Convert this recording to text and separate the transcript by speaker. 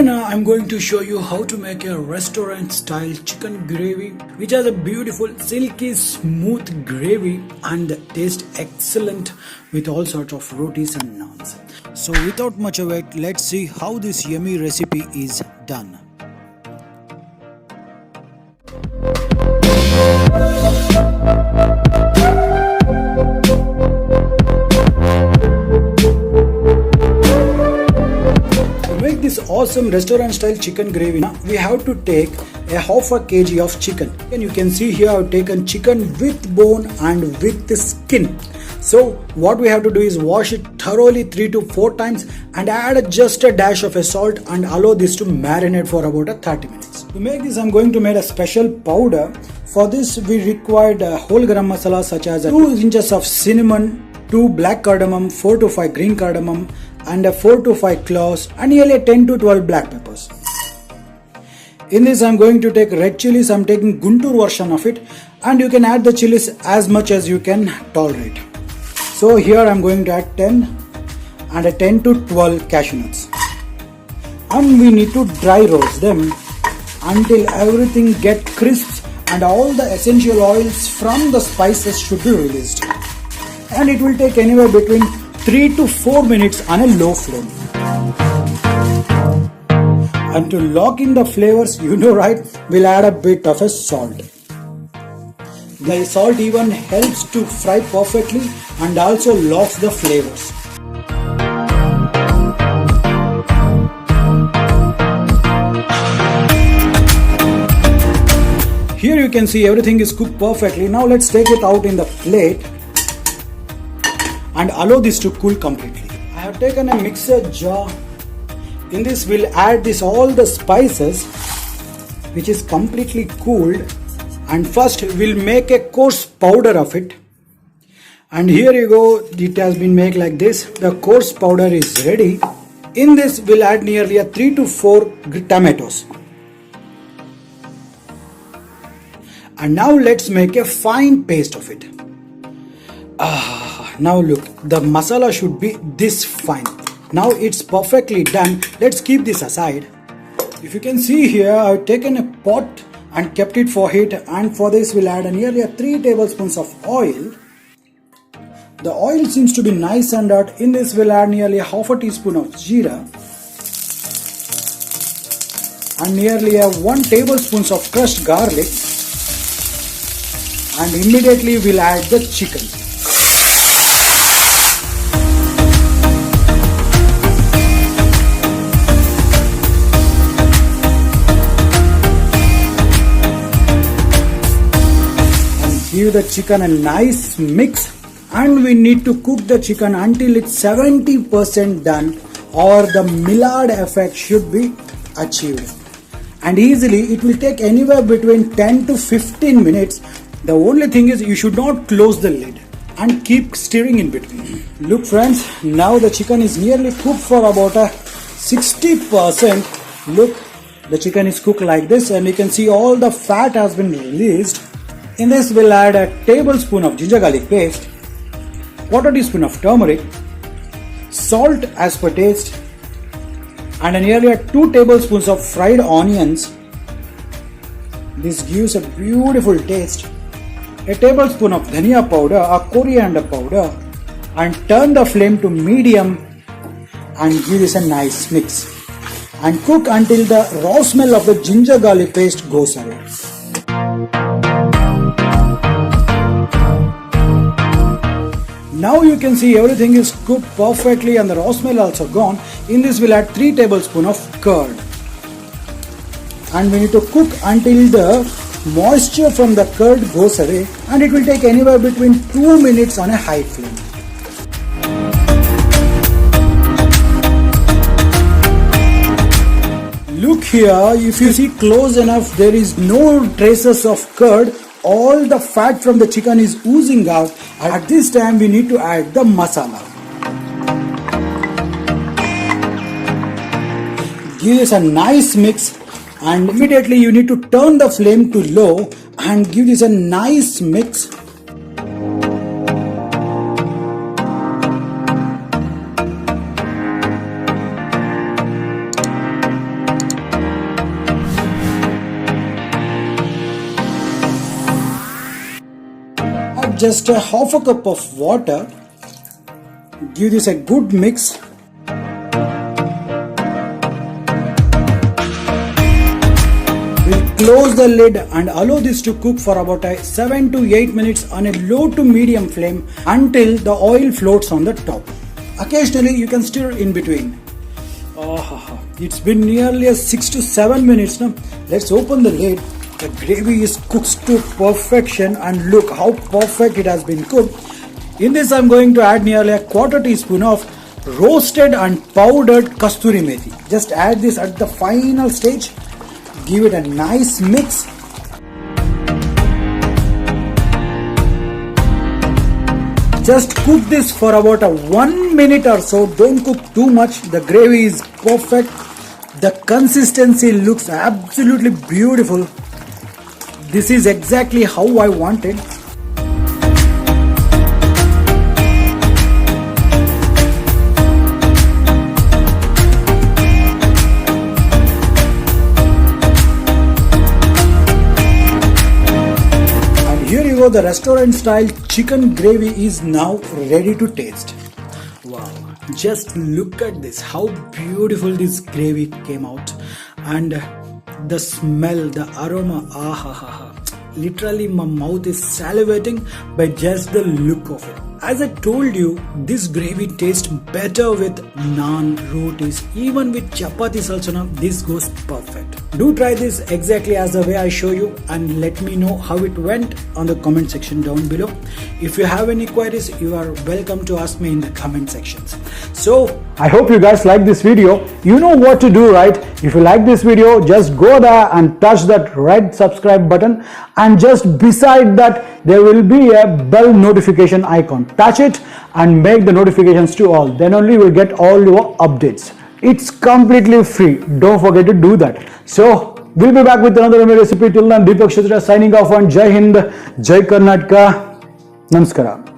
Speaker 1: Today now I'm going to show you how to make a restaurant style chicken gravy which has a beautiful silky smooth gravy and tastes excellent with all sorts of rotis and naans. So without much wait, let's see how this yummy recipe is done. This awesome restaurant style chicken gravy, we have to take a half a kg of chicken, and you can see here I've taken chicken with bone and with the skin. So what we have to do is wash it thoroughly 3 to 4 times and add just a dash of a salt and allow this to marinate for about 30 minutes. To make this, I'm going to make a special powder. For this we required whole garam masala such as 2 inches of cinnamon, 2 black cardamom, 4 to 5 green cardamom, and 4 to 5 cloves, and nearly 10 to 12 black peppers. In this I'm going to take red chilies. I'm taking Guntur version of it, and you can add the chilies as much as you can tolerate. So here I'm going to add 10 and 10 to 12 cashew nuts, and we need to dry roast them until everything get crisp and all the essential oils from the spices should be released, and it will take anywhere between 3 to 4 minutes on a low flame. And to lock in the flavors, you know right, we'll add a bit of a salt. The salt even helps to fry perfectly and also locks the flavors. Here you can see everything is cooked perfectly. Now let's take it out in the plate and allow this to cool completely. I have taken a mixer jar. In this we'll add all the spices which is completely cooled, and first we'll make a coarse powder of it. And here you go, it has been made like this. The coarse powder is ready. In this we'll add nearly 3 to 4 tomatoes. And now let's make a fine paste of it. Now look, the masala should be this fine. Now it's perfectly done. Let's keep this aside. If you can see here, I've taken a pot and kept it for heat, and for this we'll add nearly 3 tablespoons of oil. The oil seems to be nice and hot. In this we'll add nearly half a teaspoon of jeera and nearly 1 tablespoon of crushed garlic, and immediately we'll add the chicken. Give the chicken a nice mix, and we need to cook the chicken until it's 70% done, or the Maillard effect should be achieved. And easily it will take anywhere between 10 to 15 minutes. The only thing is you should not close the lid and keep stirring in between. Look friends, now the chicken is nearly cooked for about 60%. Look, the chicken is cooked like this, and you can see all the fat has been released. In this we'll add a tablespoon of ginger garlic paste, quarter teaspoon of turmeric, salt as per taste, and nearly 2 tablespoons of fried onions. This gives a beautiful taste. A tablespoon of dhania powder or coriander powder, and turn the flame to medium and give this a nice mix, and cook until the raw smell of the ginger garlic paste goes away. Now you can see everything is cooked perfectly and the raw smell also gone. In this we'll add 3 tablespoons of curd, and we need to cook until the moisture from the curd goes away, and it will take anywhere between 2 minutes on a high flame. Look here, if you see close enough, there is no traces of curd. All the fat from the chicken is oozing out. At this time we need to add the masala. Give this a nice mix, and immediately you need to turn the flame to low and give this a nice mix. just a half a cup of water. Give this a good mix. We'll close the lid and allow this to cook for about 7 to 8 minutes on a low to medium flame until the oil floats on the top. Occasionally you can stir in between. It's been nearly 6 to 7 minutes now. Let's open the lid. The gravy is cooked to perfection and look how perfect it has been cooked. In this I'm going to add nearly a quarter teaspoon of roasted and powdered Kasuri Methi. Just add this at the final stage. Give it a nice mix. Just cook this for about 1 minute or so. Don't cook too much. The gravy is perfect. The consistency looks absolutely beautiful. This is exactly how I want it. The restaurant style chicken gravy is now ready to taste. Wow, just look at this, how beautiful this gravy came out, and the smell, the aroma, literally my mouth is salivating by just the look of it. As I told you, this gravy tastes better with naan, rotis, even with chapatis also now, this goes perfect. Do try this exactly as the way I show you and let me know how it went on the comment section down below. If you have any queries, you are welcome to ask me in the comment sections. So, I hope you guys like this video. You know what to do, right? If you like this video, just go there and touch that red subscribe button, and just beside that there will be a bell notification icon. Touch it and make the notifications to all. Then only you will get all your updates. It's completely free. Don't forget to do that. So we'll be back with another recipe. Till then, Deepak Kshatriya signing off on Jai Hind, Jai Karnataka. Namaskara.